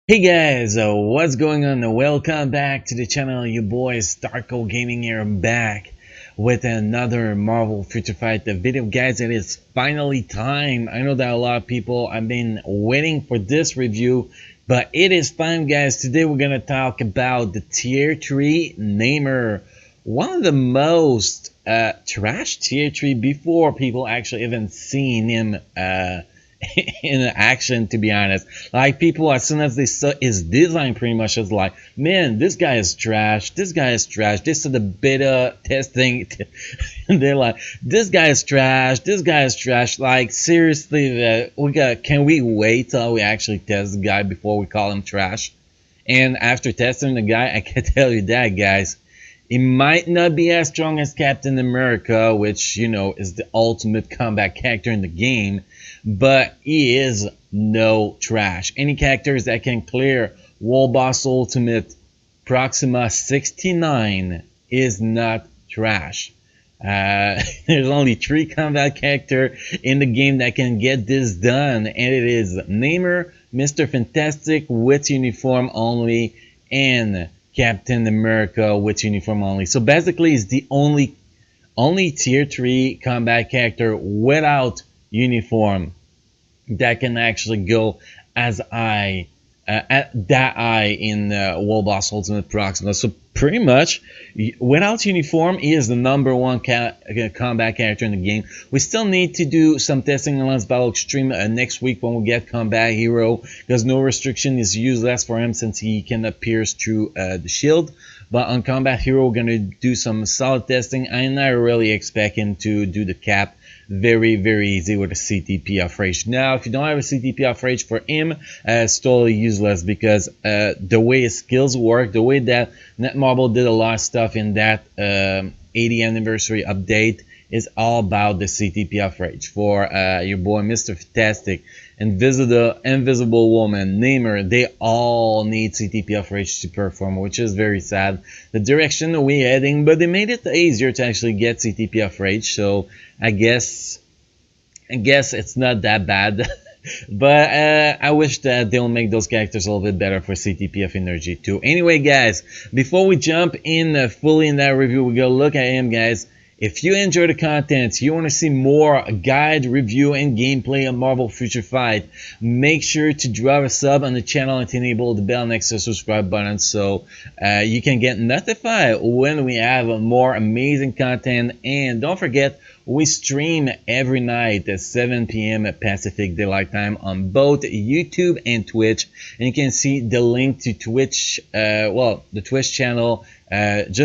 Hey guys, what's going on? Welcome back to the channel. Your boy Starco Gaming here, back with another Marvel Future Fight video. Guys, it is finally time. I know that a lot of people have been waiting for this review, but it is time, guys. Today we're gonna talk about the Tier 3 Namor, one of the most trash Tier 3 before people actually even seen him in action, to be honest. Like, people, as soon as they saw his design, pretty much is like, man, this guy is trash, this guy is trash. They saw the beta testing and they're like, this guy is trash, this guy is trash. Like, seriously, can we wait till we actually test the guy before we call him trash? And after testing the guy, I can tell you that, guys, he might not be as strong as Captain America, which, is the ultimate combat character in the game, but he is no trash. Any characters that can clear Wall Boss Ultimate Proxima 69 is not trash. There's only 3 combat character in the game that can get this done, and it is Namor, Mr. Fantastic with uniform only, and Captain America with uniform only. So basically, it's the only tier 3 combat character without uniform that can actually go as I at that eye in World Boss Ultimate Proxima. So pretty much, without uniform, he is the number one combat character in the game. We still need to do some testing on Lance Battle Extreme next week when we get Combat Hero, because no restriction is useless for him since he cannot pierce through the shield. But on Combat Hero, we're going to do some solid testing, and I really expect him to do the cap very, very easy with a CTP of Rage. Now, if you don't have a CTP of Rage for him, it's totally useless, because the way his skills work, the way that Netmarble did a lot of stuff in that 80th anniversary update, is all about the CTP of Rage. For your boy Mr. Fantastic, Invisible Woman, Namor, they all need CTP of Rage to perform, which is very sad. The direction we're heading, but they made it easier to actually get CTP of Rage, so I guess it's not that bad. But I wish that they'll make those characters a little bit better for CTP of Energy too. Anyway, guys, before we jump in fully in that review, we go look at him, guys. If you enjoy the content, you want to see more guide, review, and gameplay of Marvel Future Fight, make sure to drop a sub on the channel and to enable the bell next to the subscribe button, so you can get notified when we have more amazing content. And don't forget, we stream every night at 7 p.m. Pacific Daylight Time on both YouTube and Twitch. And you can see the link to Twitch, the Twitch channel, what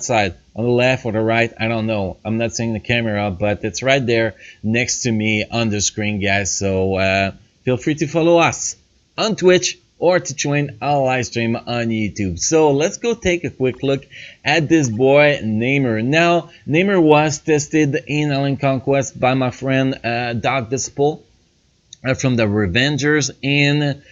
side? On the left or the right? I don't know. I'm not seeing the camera, but it's right there next to me on the screen, guys. So feel free to follow us on Twitch or to join our live stream on YouTube. So let's go take a quick look at this boy Namor. Now, Namor was tested in Alien Conquest by my friend Doc Disciple from the Revengers, and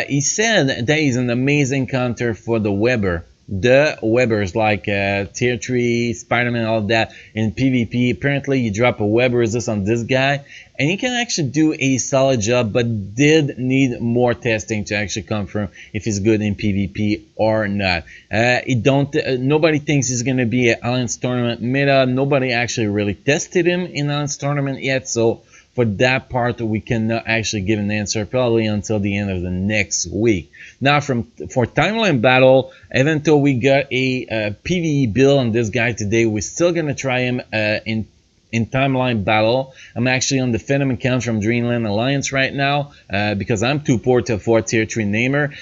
he said that he's an amazing counter for the Weber. The Webers, like Tier 3, Spider-Man, all that in PvP. Apparently, you drop a Web resist on this guy, and he can actually do a solid job, but did need more testing to actually confirm if he's good in PvP or not. Nobody thinks he's going to be an Alliance Tournament meta. Nobody actually really tested him in Alliance Tournament yet, so for that part, we cannot actually give an answer probably until the end of the next week. Now, for Timeline Battle, even though we got a PvE build on this guy today, we're still gonna try him in Timeline Battle. I'm actually on the Phantom account from Dreamland Alliance right now because I'm too poor to afford Tier 3 Namor.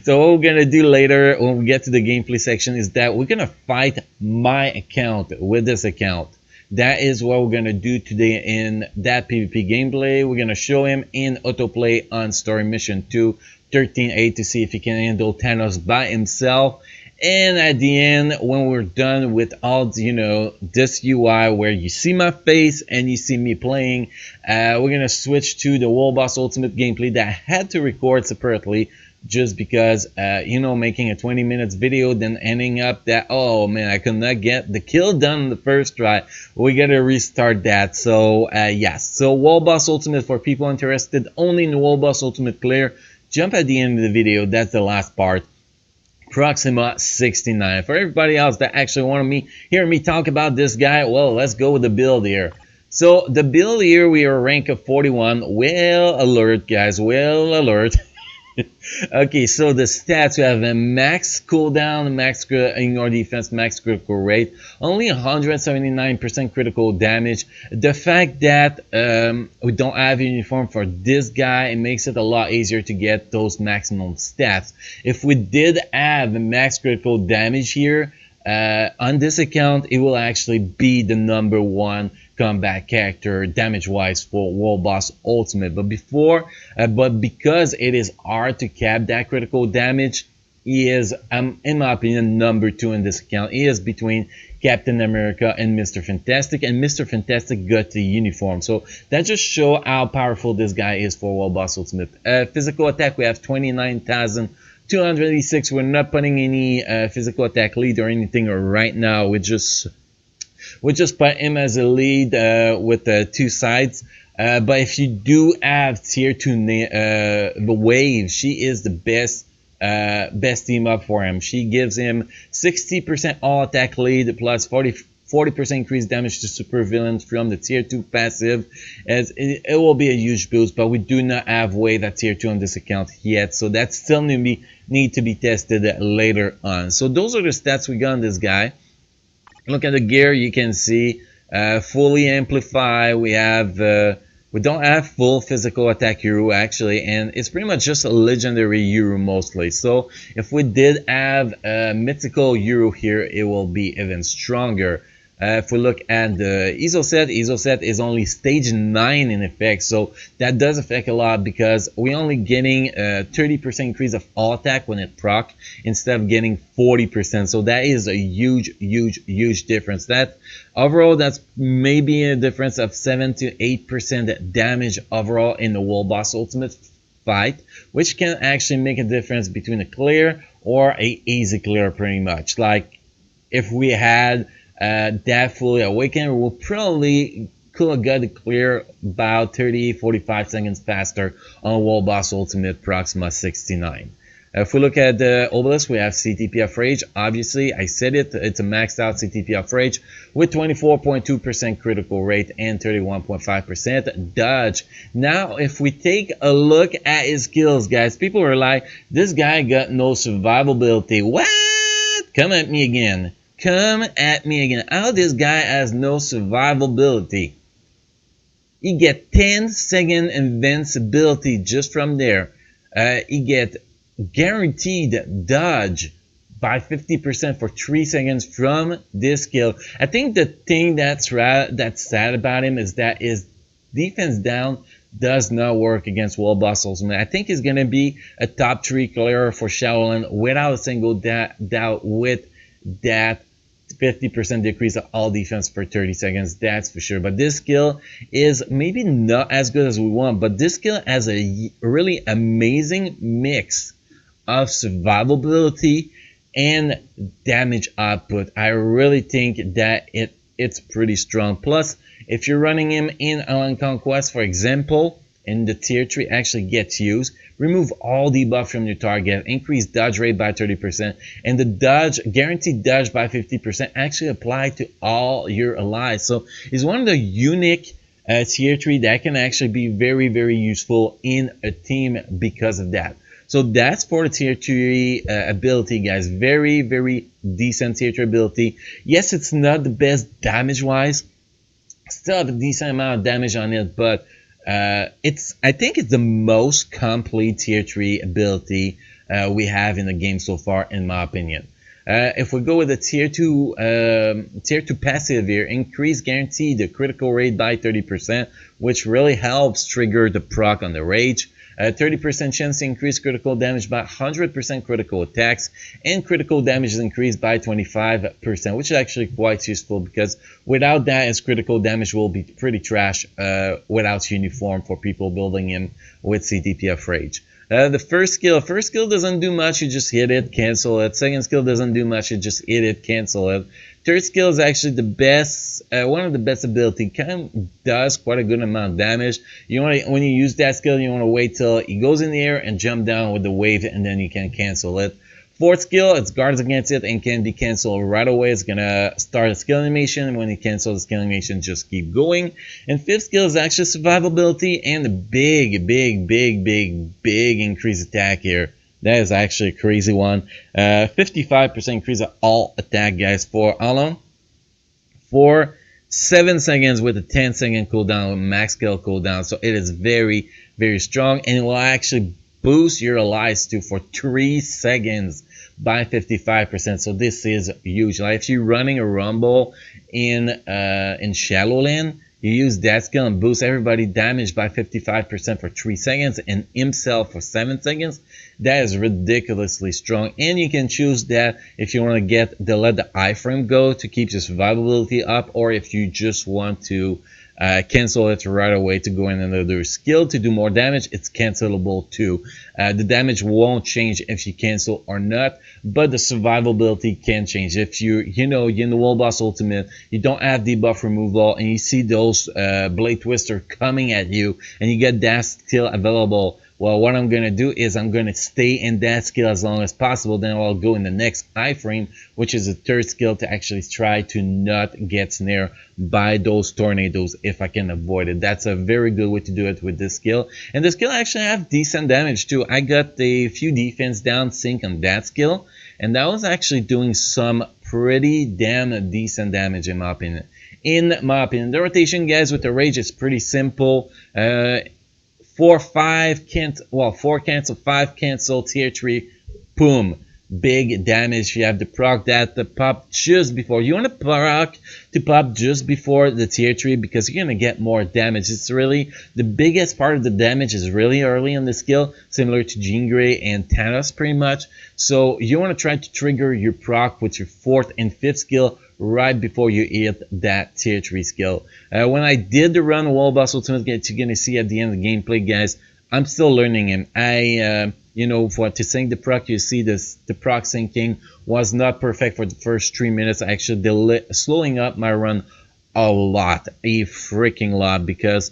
So what we're gonna do later when we get to the gameplay section is that we're gonna fight my account with this account. That is what we're going to do today in that PvP gameplay. We're going to show him in autoplay on Story Mission 2, 13A, to see if he can handle Thanos by himself. And at the end, when we're done with all, this UI where you see my face and you see me playing, we're going to switch to the World Boss Ultimate gameplay that I had to record separately just because you know, making a 20 minutes video then ending up that, oh man, I could not get the kill done the first try, we gotta restart that. So yes, so wall boss ultimate, for people interested only in the wall boss ultimate clear, jump at the end of the video, that's the last part. Proxima 69. For everybody else that actually want to hear me talk about this guy, well, let's go with the build here. So the build here, we are rank of 41. Well alert, guys, well alert. Okay, so the stats, we have a max cooldown, max ignore defense, max critical rate, only 179% critical damage. The fact that we don't have a uniform for this guy, it makes it a lot easier to get those maximum stats. If we did have max critical damage here, on this account, it will actually be the #1 combat character damage wise for World Boss Ultimate. But because it is hard to cap that critical damage, he is, in my opinion, #2 in this account. He is between Captain America and Mr. Fantastic, and Mr. Fantastic got the uniform. So that just shows how powerful this guy is for World Boss Ultimate. Physical attack, we have 29,286. We're not putting any physical attack lead or anything right now. We just put him as a lead with the 2 sides. But if you do have tier 2 the Wave, she is the best team up for him. She gives him 60% all attack lead plus 40% increased damage to super villains from the tier 2 passive, as it will be a huge boost. But we do not have Wave at tier 2 on this account yet, so that still need to be tested later on. So those are the stats we got on this guy. Look at the gear, you can see fully amplify. We have we don't have full physical attack hero actually, and it's pretty much just a legendary hero mostly. So if we did have a mythical hero here, it will be even stronger. If we look at the ESO set is only stage 9 in effect, so that does affect a lot because we're only getting a 30% increase of all attack when it proc instead of getting 40%. So that is a huge difference. That overall, that's maybe a difference of 7 to 8% damage overall in the World Boss Ultimate fight, which can actually make a difference between a clear or a easy clear, pretty much. Like if we had that fully awakened, we'll probably could have got it clear about 30-45 seconds faster on World Boss Ultimate Proxima 69. If we look at the obelisk, we have CTP of Rage. Obviously, I said it, it's a maxed out CTP of Rage with 24.2% critical rate and 31.5% dodge. Now, if we take a look at his skills, guys, people are like, this guy got no survivability. What? Come at me again. Come at me again. How this guy has no survivability? He get 10-second invincibility just from there. He get guaranteed dodge by 50% for 3 seconds from this skill. I think the thing that's sad about him is that his defense down does not work against World Boss Ultimate. I think he's gonna be a top 3 clearer for Shaolin without a single doubt, with that 50% decrease of all defense for 30 seconds, that's for sure. But this skill is maybe not as good as we want, but this skill has a really amazing mix of survivability and damage output. I really think that it's pretty strong. Plus, if you're running him in Island Conquest, for example, and the tier 3 actually gets used, remove all debuff from your target, increase dodge rate by 30%, and the dodge, guaranteed dodge by 50% actually apply to all your allies. So it's one of the unique tier 3 that can actually be very useful in a team because of that. So that's for the tier 3 ability, guys. Very decent tier 3 ability. Yes, it's not the best damage wise, still have a decent amount of damage on it, but I think it's the most complete tier 3 ability we have in the game so far, in my opinion. If we go with the tier 2 passive here, increase guaranteed the critical rate by 30%, which really helps trigger the proc on the rage. 30% chance to increase critical damage by 100% critical attacks, and critical damage is increased by 25%, which is actually quite useful because without that, his critical damage will be pretty trash without uniform for people building him with CTP of Rage. First skill doesn't do much. You just hit it, cancel it. Second skill doesn't do much. You just hit it, cancel it. Third skill is actually the best, one of the best ability. Kind of does quite a good amount of damage. You want to, when you use that skill, you want to wait till it goes in the air and jump down with the wave, and then you can cancel it. Fourth skill, it guards against it and can be canceled right away. It's gonna start a skill animation, and when you cancel the skill animation, just keep going. And fifth skill is actually survivability and a big increased attack here. That is actually a crazy one. 55% increase of all attack, guys, for how long? For 7 seconds with a 10-second cooldown, max skill cooldown. So it is very strong, and it will actually boost your allies too for 3 seconds by 55%. So this is huge. Like if you're running a rumble in Shadowland, you use that skill and boost everybody damage by 55% for 3 seconds and himself for 7 seconds. That is ridiculously strong. And you can choose that if you want to get let the iframe go to keep your survivability up, or if you just want to cancel it right away to go in another skill to do more damage, it's cancelable too. The damage won't change if you cancel or not, but the survivability can change. If you're in the Wall Boss Ultimate, you don't have debuff removal, and you see those Blade Twister coming at you, and you get that skill available. Well, what I'm going to do is I'm going to stay in that skill as long as possible. Then I'll go in the next iframe, which is the third skill, to actually try to not get snared by those tornadoes if I can avoid it. That's a very good way to do it with this skill. And the skill actually have decent damage too. I got a few defense down sync on that skill, and that was actually doing some pretty damn decent damage in my opinion. The rotation, guys, with the rage is pretty simple. 4 cancel, 5 cancel, tier 3, boom, big damage. You have to proc that to pop just before. You want to proc to pop just before the tier 3 because you're going to get more damage. It's really, the biggest part of the damage is really early in the skill, similar to Jean Grey and Thanos pretty much. So you want to try to trigger your proc with your 4th and 5th skill right before you hit that tier 3 skill. When I did the run Wall Boss Ultimate, you're gonna see at the end of the gameplay, guys, I'm still learning him. To sync the proc, you see this, the proc syncing was not perfect for the first 3 minutes. I actually slowing up my run a lot, a freaking lot, because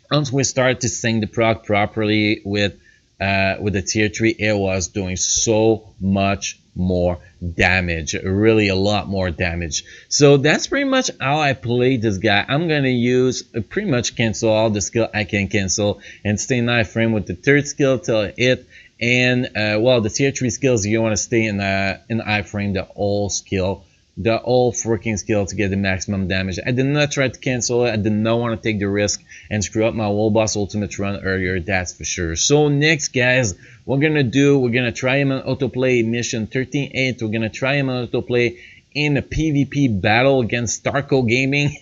once we started to sync the proc properly with the tier 3, it was doing so much more damage, really a lot more damage. So that's pretty much how I play this guy. I'm gonna use pretty much cancel all the skill I can cancel and stay in iframe with the third skill till I hit. And well, the tier 3 skills, you want to stay in iframe the whole skill, the whole freaking skill to get the maximum damage. I did not try to cancel it. I did not want to take the risk and screw up my Wall Boss Ultimate run earlier, that's for sure. So next, guys, we're gonna try him on autoplay mission 13-8. We're gonna try him on autoplay in a PvP battle against Starco Gaming.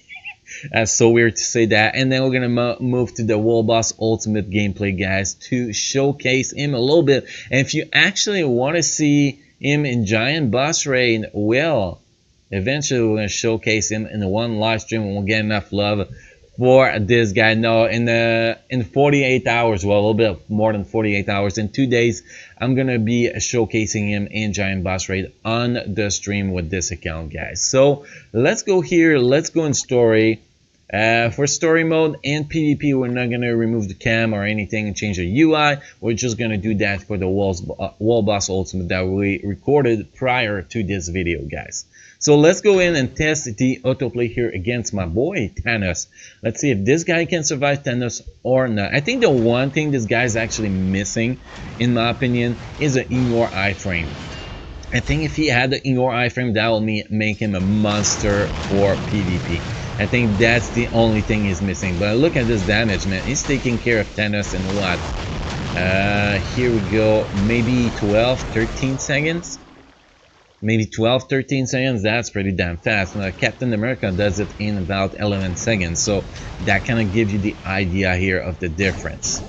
That's so weird to say that. And then we're gonna move to the Wall Boss Ultimate gameplay, guys, to showcase him a little bit. And if you actually want to see him in Giant Boss Raid, well, eventually we're going to showcase him in the one live stream, and we'll get enough love for this guy. No, in 48 hours, well, a little bit more than 48 hours, in 2 days, I'm going to be showcasing him in Giant Boss Raid on the stream with this account, guys. So let's go here, let's go in story. For story mode and PvP, we're not going to remove the cam or anything and change the UI. We're just going to do that for the Wall Boss Ultimate that we recorded prior to this video, guys. So let's go in and test the autoplay here against my boy Thanos. Let's see if this guy can survive Thanos or not. I think the one thing this guy's actually missing, in my opinion, is an Ignore iframe. I think if he had the Ignore iframe, that will make him a monster for PvP. I think that's the only thing he's missing. But look at this damage, man. He's taking care of Thanos in what? Here we go. Maybe 12, 13 seconds? Maybe 12, 13 seconds. That's pretty damn fast. Captain America does it in about 11 seconds. So that kind of gives you the idea here of the difference.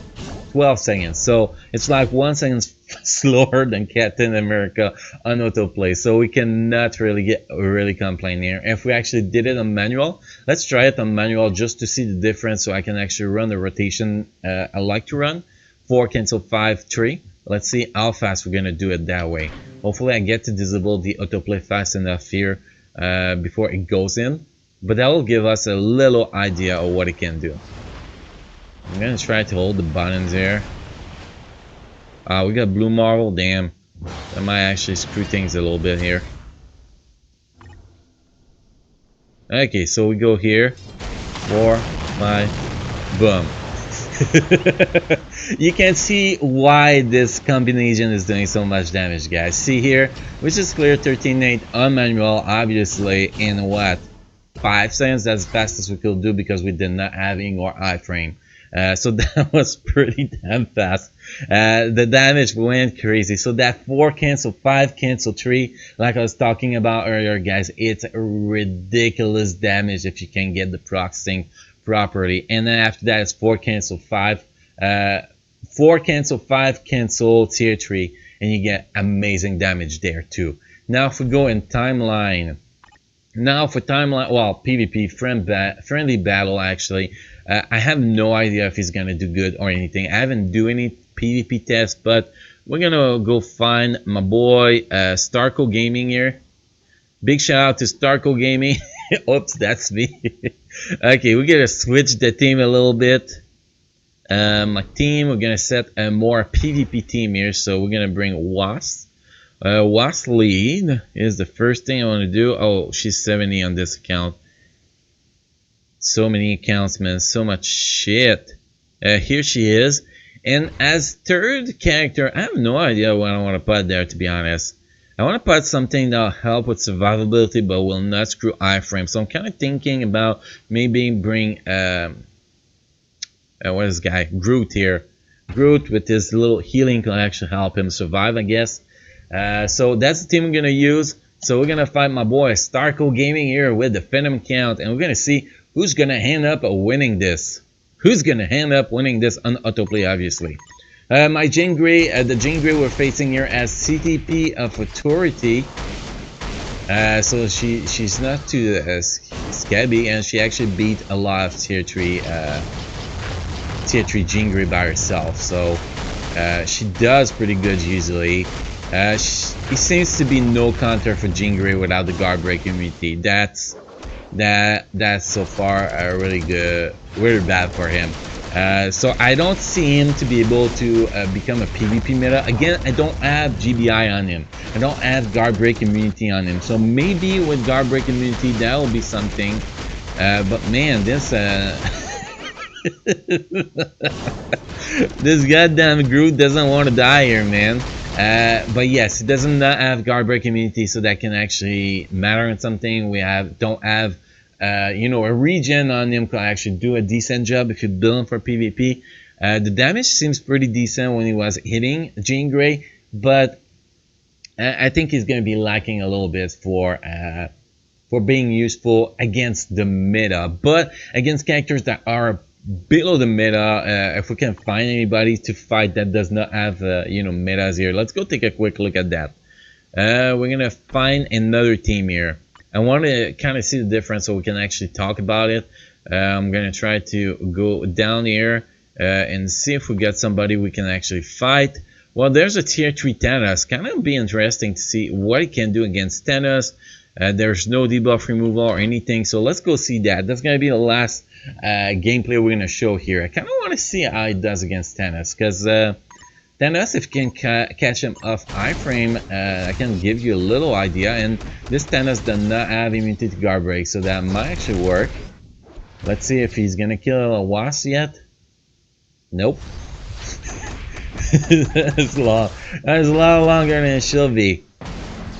12 seconds. So it's like 1 second slower than Captain America on autoplay. So we cannot really complain here. If we actually did it on manual, let's try it on manual just to see the difference, so I can actually run the rotation I like to run 4 cancel 5 3. Let's see how fast we're gonna do it that way. Hopefully I get to disable the autoplay fast enough here before it goes in, but that will give us a little idea of what it can do. I'm gonna try to hold the buttons here. We got blue marble, damn. That might actually screw things a little bit here. Okay, so we go here. 4, 5, boom. You can see why this combination is doing so much damage, guys. See here, we just cleared 13-8 on manual, obviously, in what? 5 seconds? That's the fastest we could do because we did not have ink or iframe. So that was pretty damn fast. The damage went crazy. So that 4 cancel 5 cancel 3, like I was talking about earlier, guys, it's ridiculous damage if you can get the processing properly. And then after that, it's 4 cancel 5, 4 cancel 5 cancel tier 3, and you get amazing damage there too. Now if we go in timeline, now for timeline, well, PvP friendly battle actually. I have no idea if he's gonna do good or anything. I haven't do any PvP tests, but we're gonna go find my boy Starco Gaming here. Big shout out to Starco Gaming. Oops, that's me. Okay, we're gonna switch the team a little bit. My team, we're gonna set a more PvP team here, so we're gonna bring Wasp. Wasp lead is the first thing I want to do. Oh, she's 70 on this account. So many accounts, man, so much shit. Here she is. And as third character, I have no idea what I want to put there, to be honest. I want to put something that'll help with survivability but will not screw iframe. So I'm kind of thinking about maybe bring what is this guy? Groot here. Groot with his little healing can actually help him survive, I guess. So that's the team we're gonna use. So we're gonna fight my boy Starco Gaming here with the Phantom count, and we're gonna see who's gonna end up winning this. Who's gonna end up winning this on autoplay, obviously. My Jean Grey, the Jean Grey we're facing here as CTP of Authority. So she's not too scabby, and she actually beat a lot of tier 3 Jean Grey by herself. So she does pretty good usually. He seems to be no counter for Jean Grey without the guard break immunity. That's so far really good, really bad for him. So I don't see him to be able to become a PvP meta. Again, I don't have GBI on him. I don't have guard break immunity on him. So maybe with guard break immunity that will be something. But man, this this goddamn Groot doesn't want to die here, man. But yes, it doesn't have guard break immunity, so that can actually matter in something. We don't have you know, a regen on him can actually do a decent job if you build him for PvP. The damage seems pretty decent when he was hitting Jean Grey, but I think he's going to be lacking a little bit for being useful against the meta. But against characters that are below the meta, if we can find anybody to fight that does not have you know, metas here, let's go take a quick look at that. We're gonna find another team here. I want to kind of see the difference so we can actually talk about it. I'm gonna try to go down here and see if we get somebody we can actually fight. Well, there's a tier 3 Thanos. Kind of be interesting to see what it can do against Thanos. There's no debuff removal or anything, so let's go see that. That's gonna be the last gameplay we're gonna show here. I kind of want to see how it does against Thanos, because Thanos, if you can catch him off iframe, I can give you a little idea. And this Thanos does not have immunity to guard break, so that might actually work. Let's see if he's gonna kill a Wasp yet. Nope. That's long. That's a lot longer than it should be.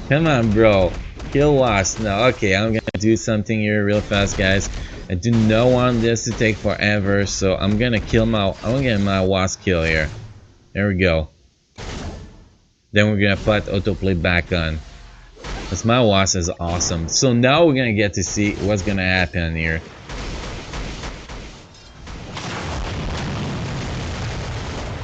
Come on, bro. Kill Wasp. No, okay, I'm gonna do something here real fast, guys. I do not want this to take forever, so I'm gonna get my Wasp kill here. There we go. Then we're gonna put autoplay back on. Because my Wasp is awesome. So now we're gonna get to see what's gonna happen here.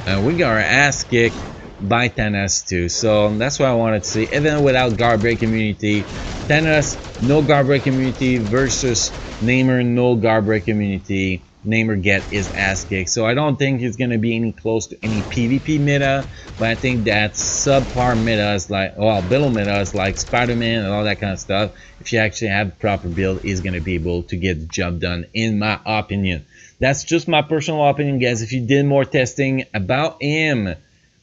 And we got our ass kicked by Thanos too, so that's what I wanted to see. Even without guard break immunity, Thanos no guard break immunity versus Namor no guard break immunity. Namor get his ass kicked. So I don't think it's gonna be any close to any PvP meta, but I think that subpar metas like, well, build metas like Spider-Man and all that kind of stuff, if you actually have a proper build, is gonna be able to get the job done, in my opinion. That's just my personal opinion, guys. If you did more testing about him,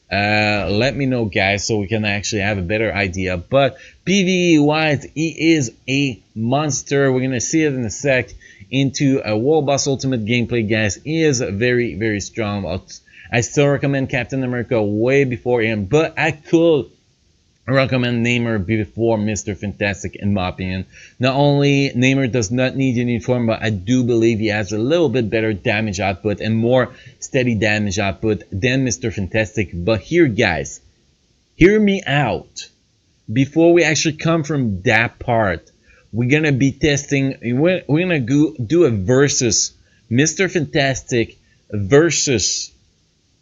let me know, guys, so we can actually have a better idea. But PvE wise, he is a monster. We're gonna see it in a sec into a World Boss Ultimate gameplay, guys. He is very, very strong. I still recommend Captain America way before him, but I could recommend Namor before Mr. Fantastic, in my opinion. Not only Namor does not need a uniform, but I do believe he has a little bit better damage output and more steady damage output than Mr. Fantastic. But here, guys, hear me out. Before we actually come from that part, we're gonna be testing. We're gonna do a versus Mr. Fantastic versus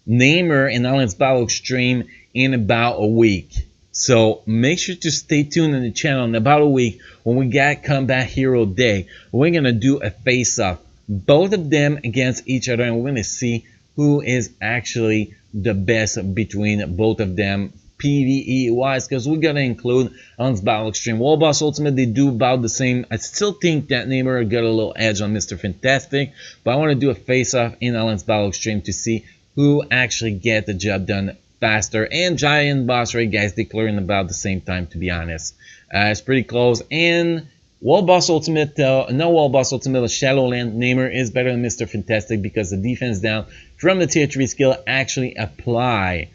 Namor in Alliance Battle Extreme in about a week. So make sure to stay tuned in the channel. In about a week, when we got Combat Hero Day, we're gonna do a face-off, both of them against each other, and we're gonna see who is actually the best between both of them PvE wise, because we're gonna include Alliance Battle Extreme. World Boss Ultimate, they do about the same. I still think that Namor got a little edge on Mr. Fantastic, but I want to do a face-off in Alliance Battle Extreme to see who actually get the job done faster. And Giant Boss Raid, guys, declaring about the same time, to be honest. It's pretty close. And World Boss Ultimate, no World Boss Ultimate, Shadowland Namor is better than Mr. Fantastic because the defense down from the tier 3 skill actually apply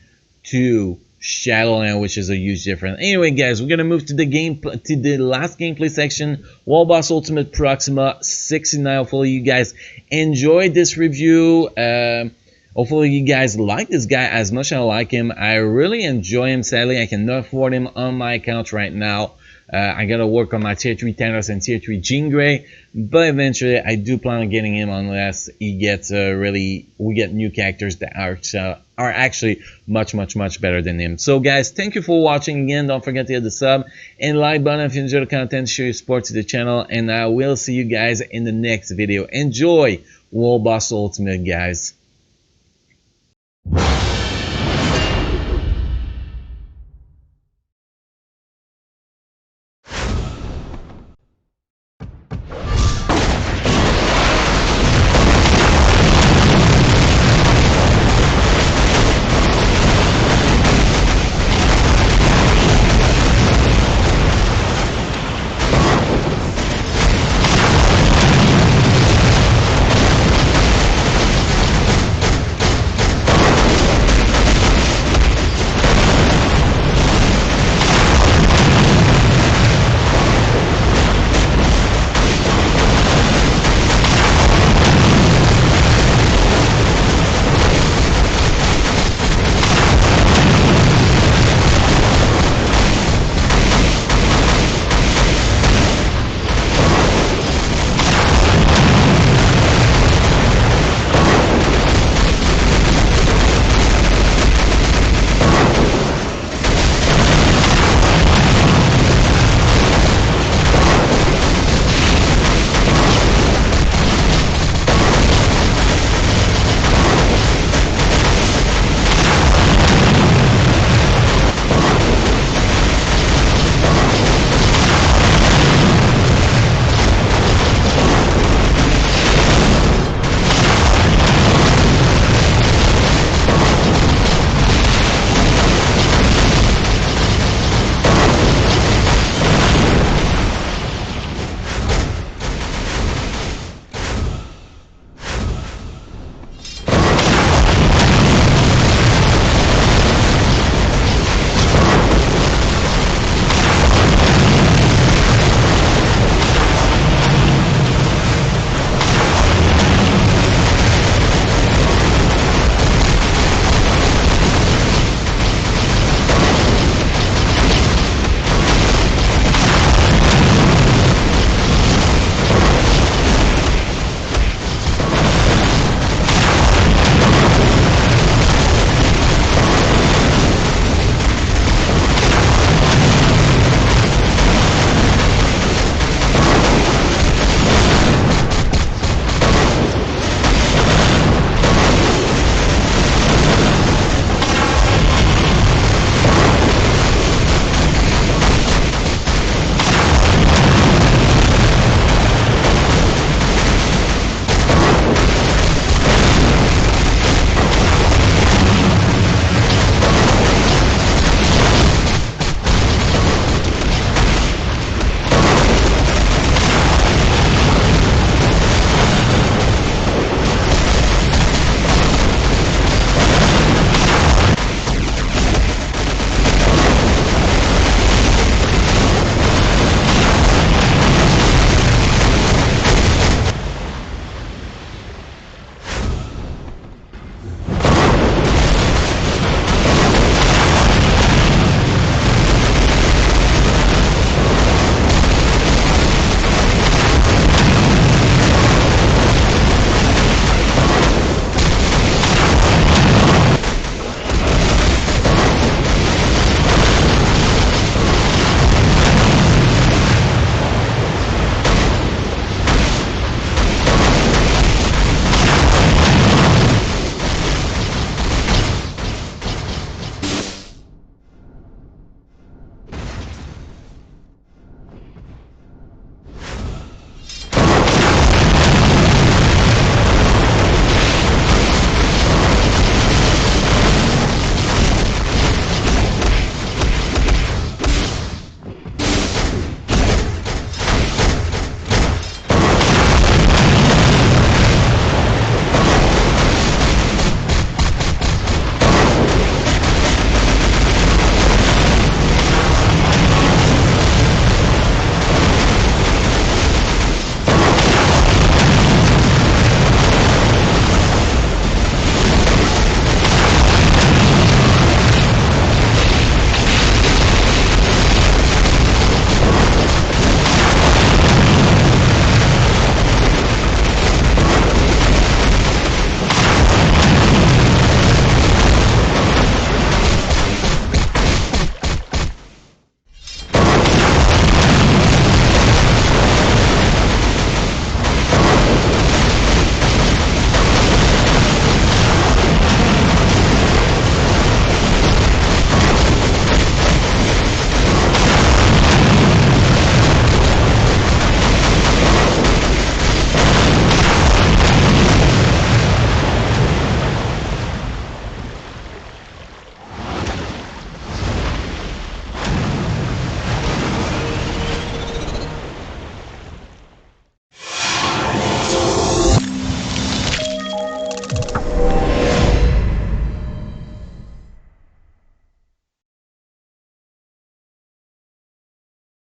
to Shadowland, which is a huge difference. Anyway, guys, we're gonna move to the last gameplay section. World Boss Ultimate Proxima 69. Hopefully you guys enjoyed this review. Hopefully you guys like this guy as much as I like him. I really enjoy him. Sadly, I cannot afford him on my account right now. I gotta work on my tier 3 Thanos and tier 3 Jean Grey, but eventually I do plan on getting him unless he gets we get new characters that are actually much better than him. So guys, thank you for watching again. Don't forget to hit the sub and like button if you enjoy the content. Show your support to the channel, and I will see you guys in the next video. Enjoy World Boss Ultimate, guys.